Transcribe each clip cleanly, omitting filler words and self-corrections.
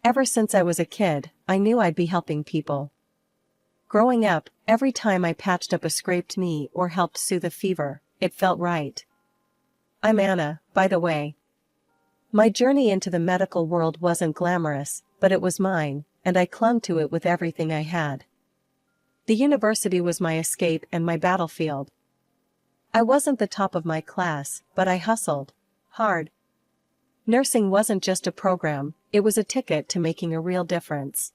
Ever since I was a kid, I knew I'd be helping people. Growing up, every time I patched up a scraped knee or helped soothe a fever, it felt right. I'm Anna, by the way. My journey into the medical world wasn't glamorous, but it was mine, and I clung to it with everything I had. The university was my escape and my battlefield. I wasn't the top of my class, but I hustled hard. Nursing wasn't just a program, it was a ticket to making a real difference.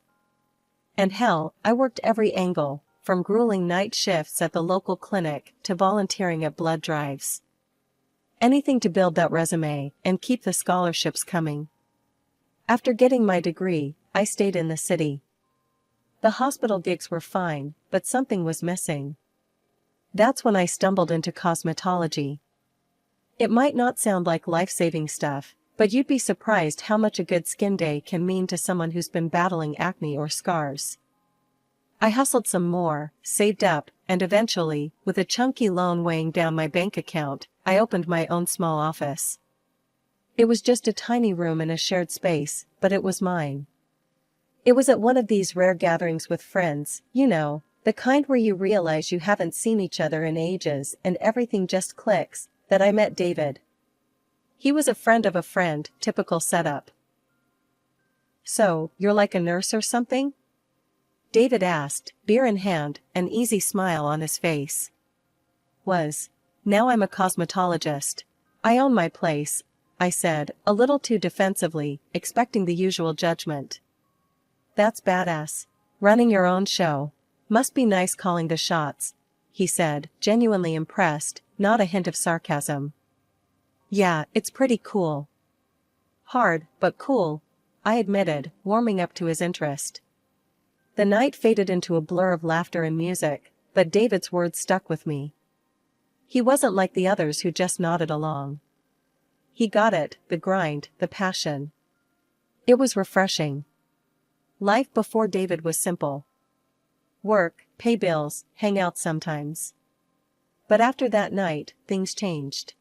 And hell, I worked every angle, from grueling night shifts at the local clinic to volunteering at blood drives. Anything to build that resume and keep the scholarships coming. After getting my degree, I stayed in the city. The hospital gigs were fine, but something was missing. That's when I stumbled into cosmetology. It might not sound like life-saving stuff, but you'd be surprised how much a good skin day can mean to someone who's been battling acne or scars. I hustled some more, saved up, and eventually, with a chunky loan weighing down my bank account, I opened my own small office. It was just a tiny room in a shared space, but it was mine. It was at one of these rare gatherings with friends, you know, the kind where you realize you haven't seen each other in ages and everything just clicks, that I met David. He was a friend of a friend, typical setup. "So, you're like a nurse or something?" David asked, beer in hand, an easy smile on his face. Now I'm a cosmetologist. I own my place, I said, a little too defensively, expecting the usual judgment. "That's badass. Running your own show. Must be nice calling the shots," he said, genuinely impressed, not a hint of sarcasm. "Yeah, it's pretty cool." "Hard, but cool," I admitted, warming up to his interest. The night faded into a blur of laughter and music, but David's words stuck with me. He wasn't like the others who just nodded along. He got it, the grind, the passion. It was refreshing. Life before David was simple. Work, pay bills, hang out sometimes. But after that night, things changed.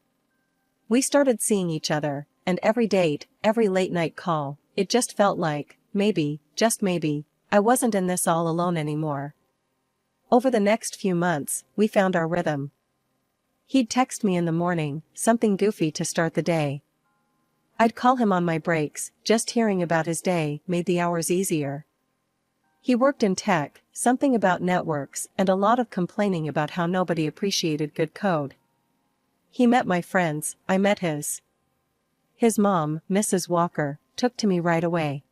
We started seeing each other, and every date, every late-night call, it just felt like, maybe, just maybe, I wasn't in this all alone anymore. Over the next few months, we found our rhythm. He'd text me in the morning, something goofy to start the day. I'd call him on my breaks, just hearing about his day made the hours easier. He worked in tech, something about networks, and a lot of complaining about how nobody appreciated good code. He met my friends, I met his. His mom, Mrs. Walker, took to me right away.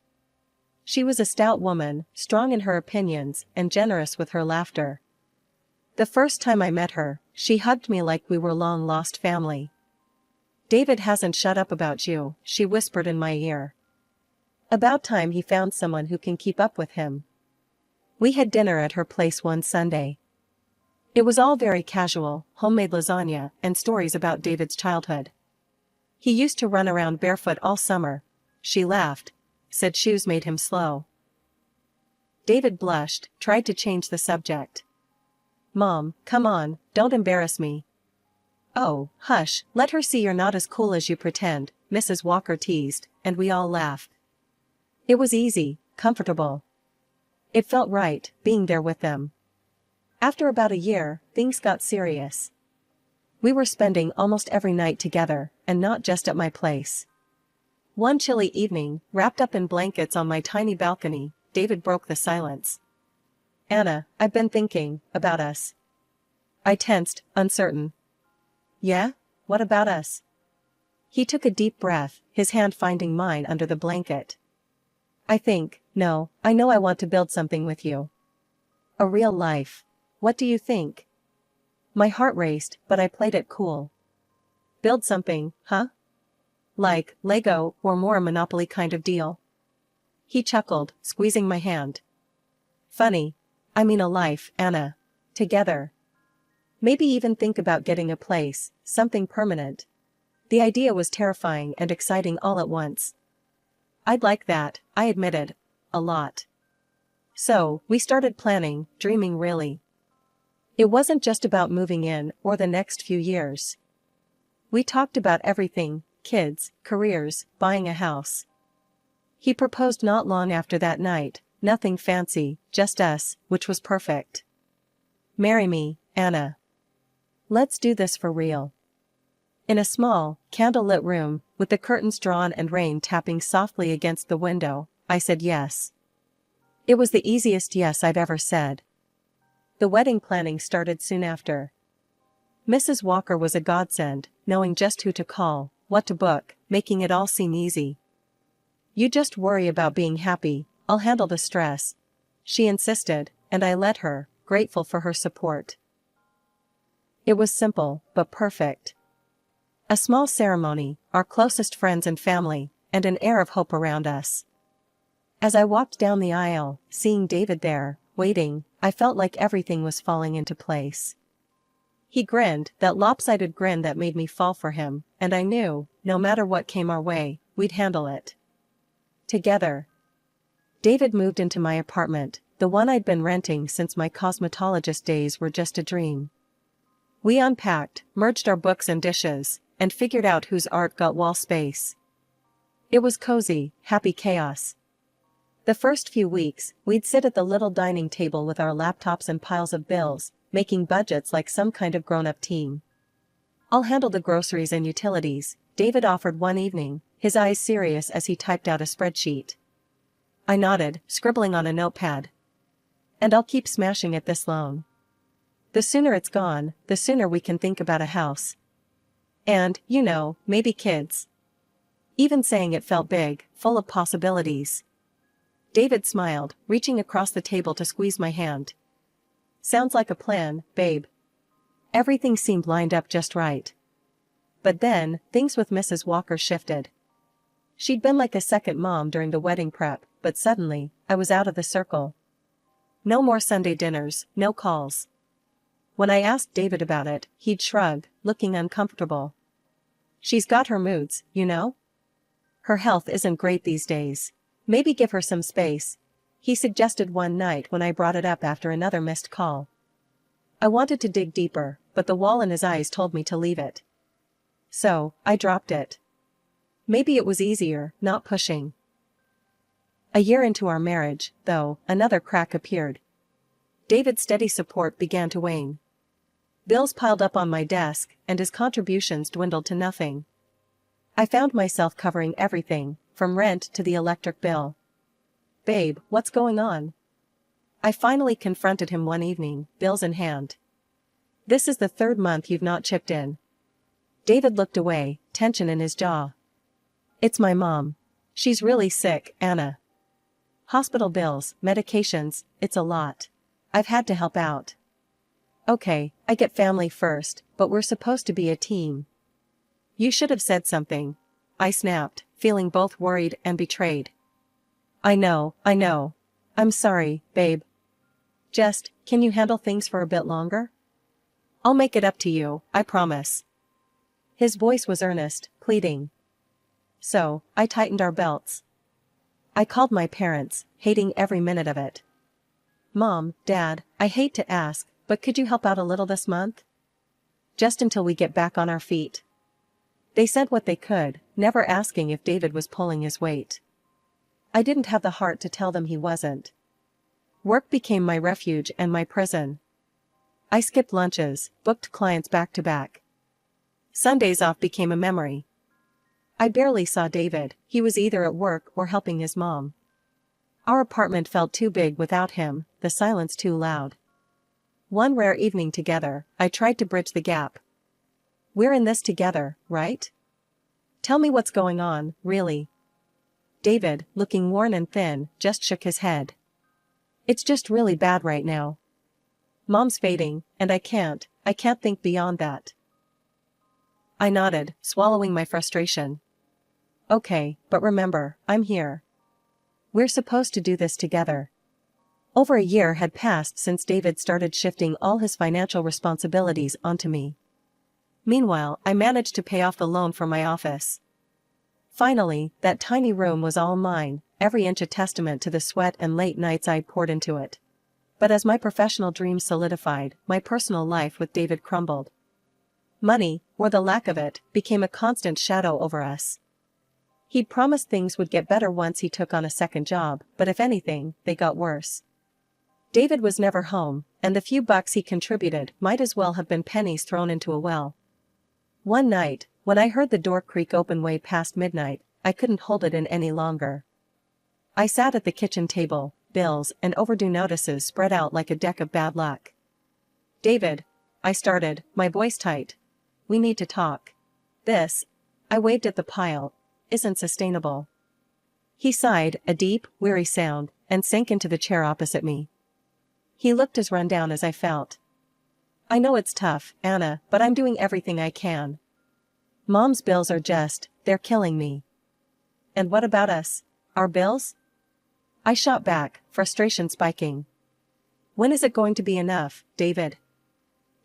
She was a stout woman, strong in her opinions, and generous with her laughter. The first time I met her, she hugged me like we were long-lost family. "David hasn't shut up about you," she whispered in my ear. "About time he found someone who can keep up with him." We had dinner at her place one Sunday. It was all very casual, homemade lasagna, and stories about David's childhood. "He used to run around barefoot all summer," she laughed, said shoes made him slow. David blushed, tried to change the subject. "Mom, come on, don't embarrass me." "Oh, hush, let her see you're not as cool as you pretend," Mrs. Walker teased, and we all laughed. It was easy, comfortable. It felt right, being there with them. After about a year, things got serious. We were spending almost every night together, and not just at my place. One chilly evening, wrapped up in blankets on my tiny balcony, David broke the silence. "Anna, I've been thinking about us." I tensed, uncertain. "Yeah? What about us?" He took a deep breath, his hand finding mine under the blanket. I know I want to build something with you. A real life. What do you think?" My heart raced, but I played it cool. "Build something, huh? Like Lego or more a Monopoly kind of deal?" He chuckled, squeezing my hand. "Funny. I mean a life, Anna. Together. Maybe even think about getting a place, something permanent." The idea was terrifying and exciting all at once. "I'd like that," I admitted. A lot. So, we started planning, dreaming really. It wasn't just about moving in or the next few years. We talked about everything: kids, careers, buying a house. He proposed not long after that night, nothing fancy, just us, which was perfect. Marry me, Anna. Let's do this for real. In a small, candlelit room, with the curtains drawn and rain tapping softly against the window, I said yes. It was the easiest yes I've ever said. The wedding planning started soon after. Mrs. Walker was a godsend, knowing just who to call, what to book, making it all seem easy. You just worry about being happy, I'll handle the stress, she insisted, and I let her, grateful for her support. It was simple, but perfect. A small ceremony, our closest friends and family, and an air of hope around us. As I walked down the aisle, seeing David there, waiting, I felt like everything was falling into place. He grinned, that lopsided grin that made me fall for him, and I knew, no matter what came our way, we'd handle it. Together. David moved into my apartment, the one I'd been renting since my cosmetologist days were just a dream. We unpacked, merged our books and dishes, and figured out whose art got wall space. It was cozy, happy chaos. The first few weeks, we'd sit at the little dining table with our laptops and piles of bills, making budgets like some kind of grown-up team. I'll handle the groceries and utilities, David offered one evening, his eyes serious as he typed out a spreadsheet. I nodded, scribbling on a notepad. And I'll keep smashing at this loan. The sooner it's gone, the sooner we can think about a house. And, maybe kids. Even saying it felt big, full of possibilities. David smiled, reaching across the table to squeeze my hand. Sounds like a plan, babe. Everything seemed lined up just right. But then, things with Mrs. Walker shifted. She'd been like a second mom during the wedding prep, but suddenly, I was out of the circle. No more Sunday dinners, no calls. When I asked David about it, he'd shrug, looking uncomfortable. She's got her moods, Her health isn't great these days. Maybe give her some space, he suggested one night when I brought it up after another missed call. I wanted to dig deeper, but the wall in his eyes told me to leave it. So, I dropped it. Maybe it was easier, not pushing. A year into our marriage, though, another crack appeared. David's steady support began to wane. Bills piled up on my desk, and his contributions dwindled to nothing. I found myself covering everything, from rent to the electric bill. Babe, what's going on? I finally confronted him one evening, bills in hand. This is the third month you've not chipped in. David looked away, tension in his jaw. It's my mom. She's really sick, Anna. Hospital bills, medications, it's a lot. I've had to help out. Okay, I get family first, but we're supposed to be a team. You should have said something, I snapped, feeling both worried and betrayed. I know. I'm sorry, babe. Just, can you handle things for a bit longer? I'll make it up to you, I promise. His voice was earnest, pleading. So, I tightened our belts. I called my parents, hating every minute of it. Mom, Dad, I hate to ask, but could you help out a little this month? Just until we get back on our feet. They said what they could, never asking if David was pulling his weight. I didn't have the heart to tell them he wasn't. Work became my refuge and my prison. I skipped lunches, booked clients back to back. Sundays off became a memory. I barely saw David, he was either at work or helping his mom. Our apartment felt too big without him, the silence too loud. One rare evening together, I tried to bridge the gap. We're in this together, right? Tell me what's going on, really. David, looking worn and thin, just shook his head. It's just really bad right now. Mom's fading, and I can't think beyond that. I nodded, swallowing my frustration. Okay, but remember, I'm here. We're supposed to do this together. Over a year had passed since David started shifting all his financial responsibilities onto me. Meanwhile, I managed to pay off the loan for my office. Finally, that tiny room was all mine, every inch a testament to the sweat and late nights I'd poured into it. But as my professional dreams solidified, my personal life with David crumbled. Money, or the lack of it, became a constant shadow over us. He'd promised things would get better once he took on a second job, but if anything, they got worse. David was never home, and the few bucks he contributed might as well have been pennies thrown into a well. One night, when I heard the door creak open way past midnight, I couldn't hold it in any longer. I sat at the kitchen table, bills and overdue notices spread out like a deck of bad luck. "David," I started, my voice tight. "We need to talk. This," I waved at the pile, "isn't sustainable." He sighed, a deep, weary sound, and sank into the chair opposite me. He looked as run down as I felt. "I know it's tough, Anna, but I'm doing everything I can. Mom's bills are they're killing me." "And what about us? Our bills?" I shot back, frustration spiking. "When is it going to be enough, David?"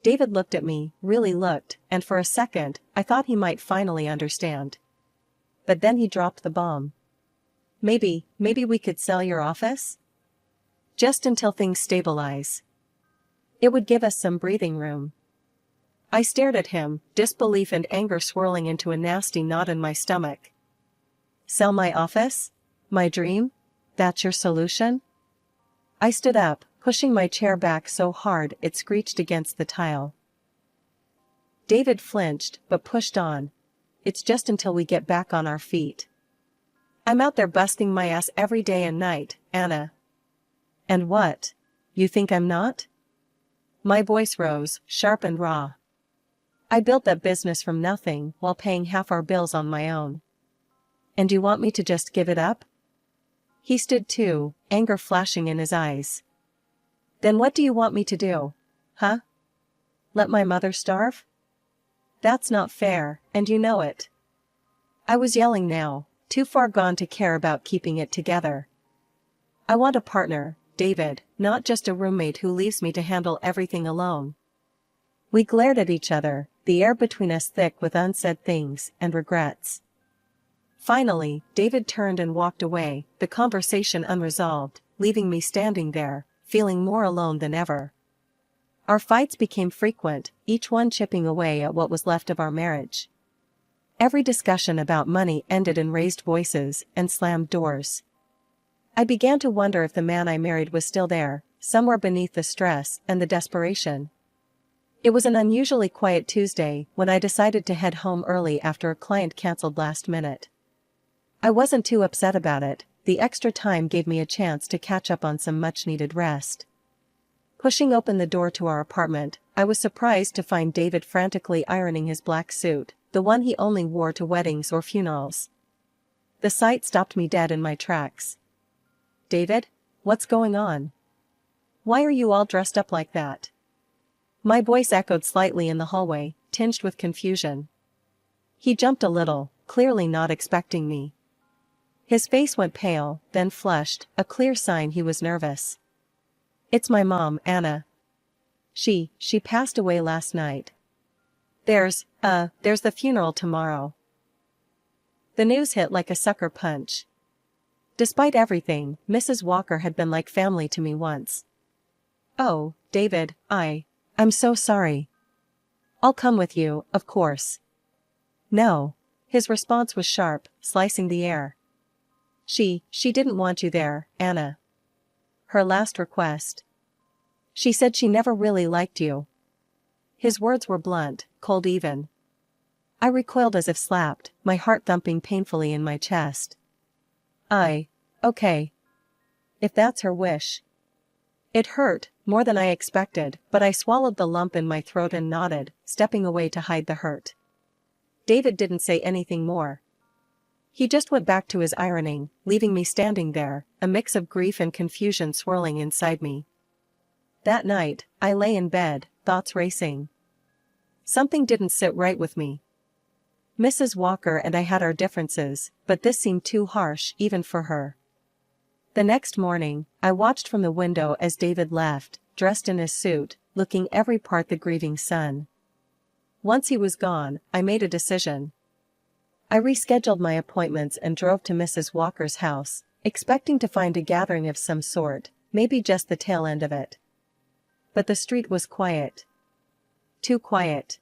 David looked at me, really looked, and for a second, I thought he might finally understand. But then he dropped the bomb. Maybe we could sell your office? Just until things stabilize. It would give us some breathing room." I stared at him, disbelief and anger swirling into a nasty knot in my stomach. "Sell my office? My dream? That's your solution?" I stood up, pushing my chair back so hard it screeched against the tile. David flinched, but pushed on. "It's just until we get back on our feet. I'm out there busting my ass every day and night, Anna." "And what? You think I'm not?" My voice rose, sharp and raw. "I built that business from nothing while paying half our bills on my own. And you want me to just give it up?" He stood too, anger flashing in his eyes. "Then what do you want me to do? Huh? Let my mother starve? That's not fair, and you know it." I was yelling now, too far gone to care about keeping it together. "I want a partner, David, not just a roommate who leaves me to handle everything alone." We glared at each other, the air between us thick with unsaid things and regrets. Finally, David turned and walked away, the conversation unresolved, leaving me standing there, feeling more alone than ever. Our fights became frequent, each one chipping away at what was left of our marriage. Every discussion about money ended in raised voices and slammed doors. I began to wonder if the man I married was still there, somewhere beneath the stress and the desperation. It was an unusually quiet Tuesday when I decided to head home early after a client canceled last minute. I wasn't too upset about it, the extra time gave me a chance to catch up on some much-needed rest. Pushing open the door to our apartment, I was surprised to find David frantically ironing his black suit, the one he only wore to weddings or funerals. The sight stopped me dead in my tracks. "David, what's going on? Why are you all dressed up like that?" My voice echoed slightly in the hallway, tinged with confusion. He jumped a little, clearly not expecting me. His face went pale, then flushed, a clear sign he was nervous. "It's my mom, Anna. She passed away last night. There's the funeral tomorrow." The news hit like a sucker punch. Despite everything, Mrs. Walker had been like family to me once. "Oh, David, I'm so sorry. I'll come with you, of course." "No." His response was sharp, slicing the air. She didn't want you there, Anna. Her last request. She said she never really liked you." His words were blunt, cold even. I recoiled as if slapped, my heart thumping painfully in my chest. Okay. If that's her wish." It hurt, more than I expected, but I swallowed the lump in my throat and nodded, stepping away to hide the hurt. David didn't say anything more. He just went back to his ironing, leaving me standing there, a mix of grief and confusion swirling inside me. That night, I lay in bed, thoughts racing. Something didn't sit right with me. Mrs. Walker and I had our differences, but this seemed too harsh even for her. The next morning, I watched from the window as David left, dressed in his suit, looking every part the grieving son. Once he was gone, I made a decision. I rescheduled my appointments and drove to Mrs. Walker's house, expecting to find a gathering of some sort, maybe just the tail end of it. But the street was quiet. Too quiet.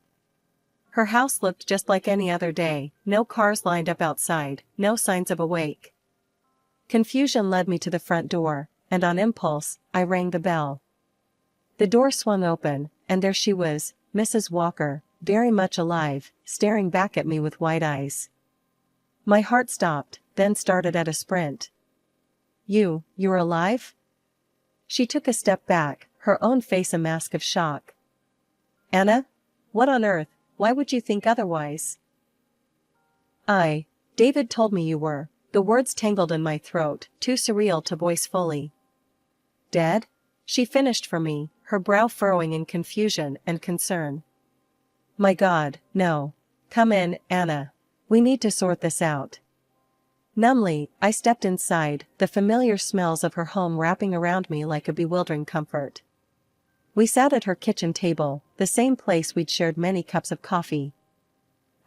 Her house looked just like any other day, no cars lined up outside, no signs of a wake. Confusion led me to the front door, and on impulse, I rang the bell. The door swung open, and there she was, Mrs. Walker, very much alive, staring back at me with wide eyes. My heart stopped, then started at a sprint. You're alive?" She took a step back, her own face a mask of shock. "Anna? What on earth, why would you think otherwise?" David told me you were." The words tangled in my throat, too surreal to voice fully. "Dead?" She finished for me, her brow furrowing in confusion and concern. "My God, no. Come in, Anna. We need to sort this out." Numbly, I stepped inside, the familiar smells of her home wrapping around me like a bewildering comfort. We sat at her kitchen table, the same place we'd shared many cups of coffee.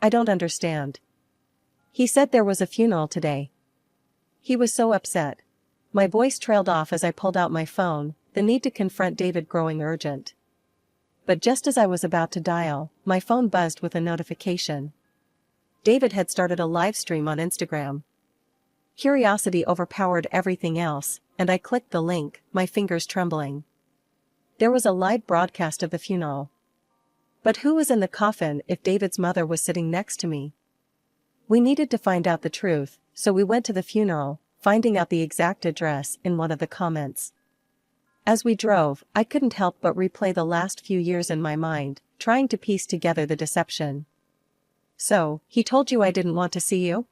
"I don't understand." "He said there was a funeral today. He was so upset." My voice trailed off as I pulled out my phone, the need to confront David growing urgent. But just as I was about to dial, my phone buzzed with a notification. David had started a live stream on Instagram. Curiosity overpowered everything else, and I clicked the link, my fingers trembling. There was a live broadcast of the funeral. But who was in the coffin if David's mother was sitting next to me? We needed to find out the truth, so we went to the funeral, finding out the exact address in one of the comments. As we drove, I couldn't help but replay the last few years in my mind, trying to piece together the deception. "So, he told you I didn't want to see you?"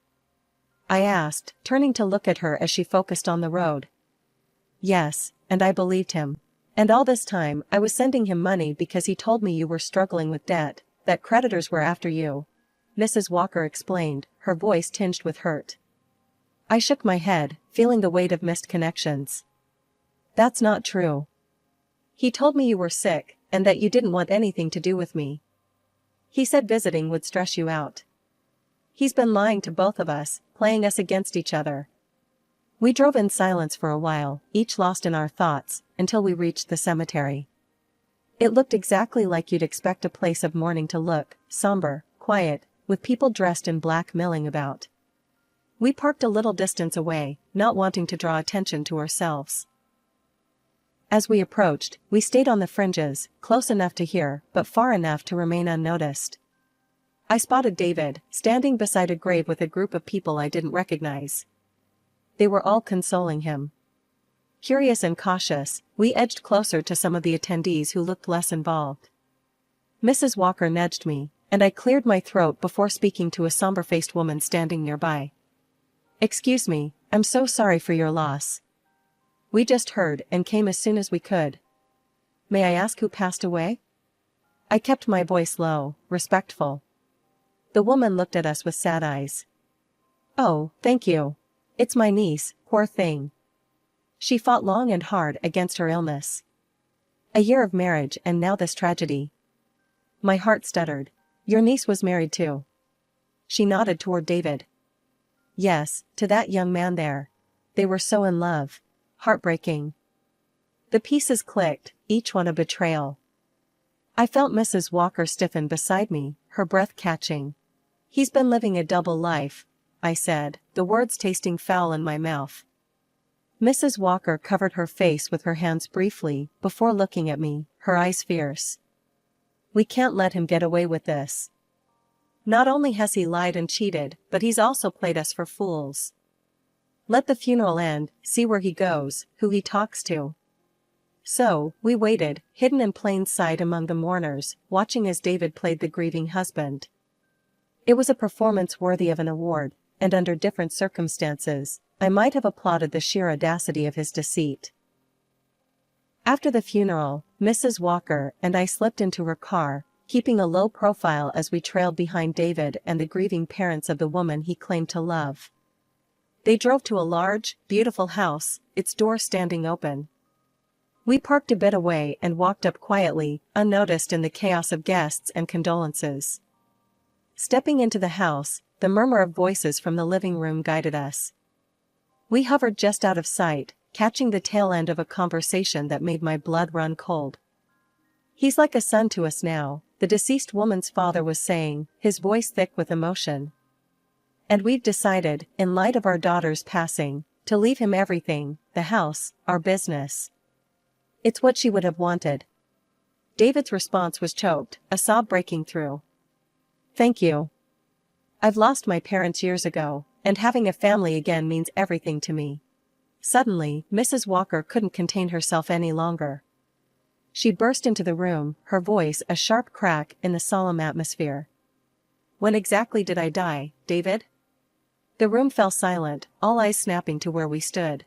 I asked, turning to look at her as she focused on the road. "Yes, and I believed him. And all this time, I was sending him money because he told me you were struggling with debt, that creditors were after you," Mrs. Walker explained, her voice tinged with hurt. I shook my head, feeling the weight of missed connections. "That's not true. He told me you were sick, and that you didn't want anything to do with me. He said visiting would stress you out. He's been lying to both of us, playing us against each other." We drove in silence for a while, each lost in our thoughts, until we reached the cemetery. It looked exactly like you'd expect a place of mourning to look, somber, quiet, with people dressed in black milling about. We parked a little distance away, not wanting to draw attention to ourselves. As we approached, we stayed on the fringes, close enough to hear, but far enough to remain unnoticed. I spotted David, standing beside a grave with a group of people I didn't recognize. They were all consoling him. Curious and cautious, we edged closer to some of the attendees who looked less involved. Mrs. Walker nudged me, and I cleared my throat before speaking to a somber-faced woman standing nearby. "Excuse me, I'm so sorry for your loss. We just heard and came as soon as we could. May I ask who passed away?" I kept my voice low, respectful. The woman looked at us with sad eyes. "Oh, thank you. It's my niece, poor thing. She fought long and hard against her illness. A year of marriage and now this tragedy." My heart stuttered. "Your niece was married too?" She nodded toward David. "Yes, to that young man there. They were so in love. Heartbreaking." The pieces clicked, each one a betrayal. I felt Mrs. Walker stiffen beside me, her breath catching. "He's been living a double life," I said, the words tasting foul in my mouth. Mrs. Walker covered her face with her hands briefly, before looking at me, her eyes fierce. "We can't let him get away with this. Not only has he lied and cheated, but he's also played us for fools. Let the funeral end, see where he goes, who he talks to." So, we waited, hidden in plain sight among the mourners, watching as David played the grieving husband. It was a performance worthy of an award, and under different circumstances, I might have applauded the sheer audacity of his deceit. After the funeral, Mrs. Walker and I slipped into her car, keeping a low profile as we trailed behind David and the grieving parents of the woman he claimed to love. They drove to a large, beautiful house, its door standing open. We parked a bit away and walked up quietly, unnoticed in the chaos of guests and condolences. Stepping into the house, the murmur of voices from the living room guided us. We hovered just out of sight, catching the tail end of a conversation that made my blood run cold. "He's like a son to us now," the deceased woman's father was saying, his voice thick with emotion. And we've decided, in light of our daughter's passing, to leave him everything, the house, our business. It's what she would have wanted. David's response was choked, a sob breaking through. Thank you. I've lost my parents years ago, and having a family again means everything to me. Suddenly, Mrs. Walker couldn't contain herself any longer. She burst into the room, her voice a sharp crack in the solemn atmosphere. When exactly did I die, David? The room fell silent, all eyes snapping to where we stood.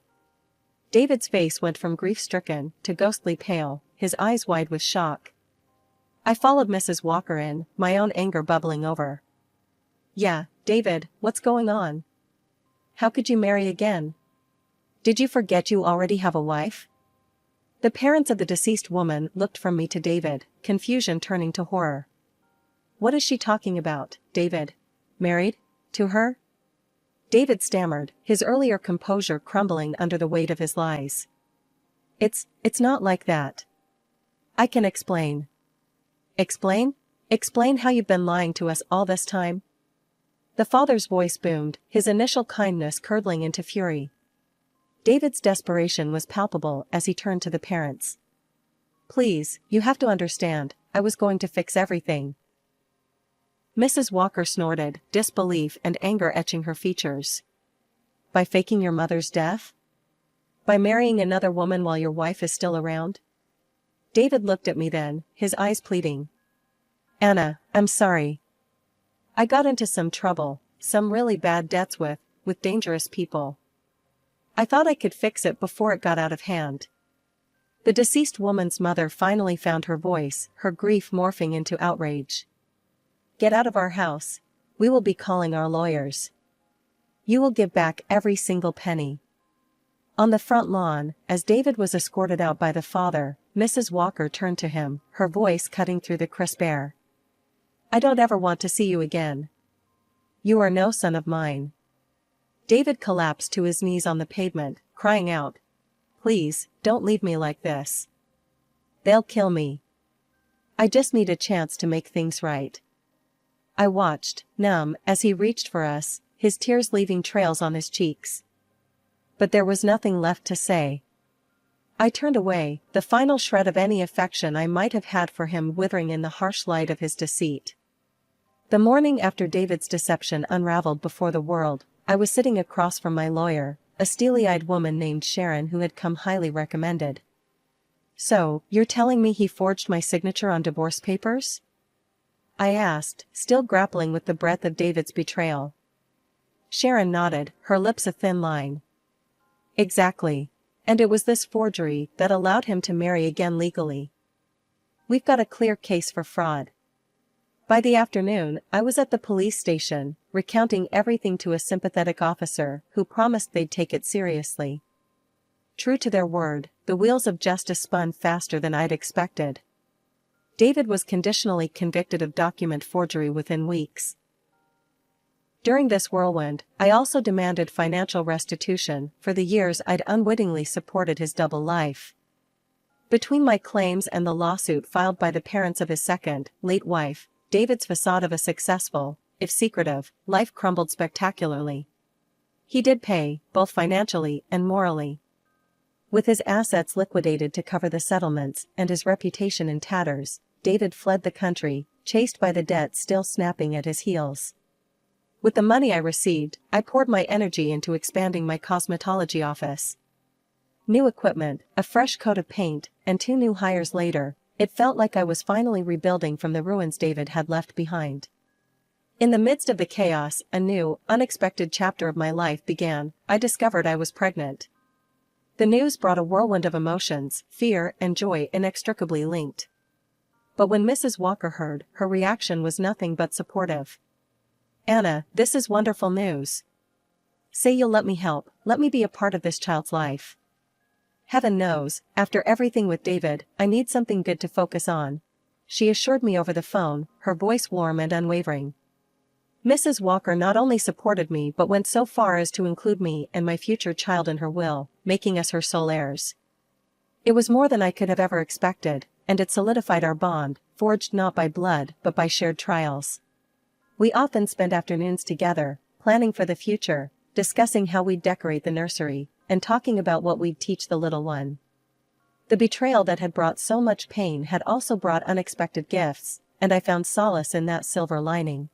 David's face went from grief-stricken to ghostly pale, his eyes wide with shock. I followed Mrs. Walker in, my own anger bubbling over. Yeah, David, what's going on? How could you marry again? Did you forget you already have a wife? The parents of the deceased woman looked from me to David, confusion turning to horror. What is she talking about, David? Married? To her? David stammered, his earlier composure crumbling under the weight of his lies. It's not like that. I can explain. Explain? Explain how you've been lying to us all this time? The father's voice boomed, his initial kindness curdling into fury. David's desperation was palpable as he turned to the parents. Please, you have to understand, I was going to fix everything. Mrs. Walker snorted, disbelief and anger etching her features. By faking your mother's death? By marrying another woman while your wife is still around? David looked at me then, his eyes pleading. Anna, I'm sorry. I got into some trouble, some really bad debts with dangerous people. I thought I could fix it before it got out of hand. The deceased woman's mother finally found her voice, her grief morphing into outrage. Get out of our house. We will be calling our lawyers. You will give back every single penny. On the front lawn, as David was escorted out by the father, Mrs. Walker turned to him, her voice cutting through the crisp air. I don't ever want to see you again. You are no son of mine. David collapsed to his knees on the pavement, crying out, Please, don't leave me like this. They'll kill me. I just need a chance to make things right. I watched, numb, as he reached for us, his tears leaving trails on his cheeks. But there was nothing left to say. I turned away, the final shred of any affection I might have had for him withering in the harsh light of his deceit. The morning after David's deception unraveled before the world, I was sitting across from my lawyer, a steely-eyed woman named Sharon who had come highly recommended. So, you're telling me he forged my signature on divorce papers? I asked, still grappling with the breadth of David's betrayal. Sharon nodded, her lips a thin line. Exactly. And it was this forgery that allowed him to marry again legally. We've got a clear case for fraud. By the afternoon, I was at the police station, recounting everything to a sympathetic officer who promised they'd take it seriously. True to their word, the wheels of justice spun faster than I'd expected. David was conditionally convicted of document forgery within weeks. During this whirlwind, I also demanded financial restitution for the years I'd unwittingly supported his double life. Between my claims and the lawsuit filed by the parents of his second, late wife, David's facade of a successful, if secretive, life crumbled spectacularly. He did pay, both financially and morally. With his assets liquidated to cover the settlements and his reputation in tatters, David fled the country, chased by the debt still snapping at his heels. With the money I received, I poured my energy into expanding my cosmetology office. New equipment, a fresh coat of paint, and 2 new hires later, it felt like I was finally rebuilding from the ruins David had left behind. In the midst of the chaos, a new, unexpected chapter of my life began. I discovered I was pregnant. The news brought a whirlwind of emotions, fear and joy inextricably linked. But when Mrs. Walker heard, her reaction was nothing but supportive. Anna, this is wonderful news. Say you'll let me help, let me be a part of this child's life. Heaven knows, after everything with David, I need something good to focus on. She assured me over the phone, her voice warm and unwavering. Mrs. Walker not only supported me but went so far as to include me and my future child in her will, making us her sole heirs. It was more than I could have ever expected, and it solidified our bond, forged not by blood but by shared trials. We often spent afternoons together, planning for the future, discussing how we'd decorate the nursery, and talking about what we'd teach the little one. The betrayal that had brought so much pain had also brought unexpected gifts, and I found solace in that silver lining.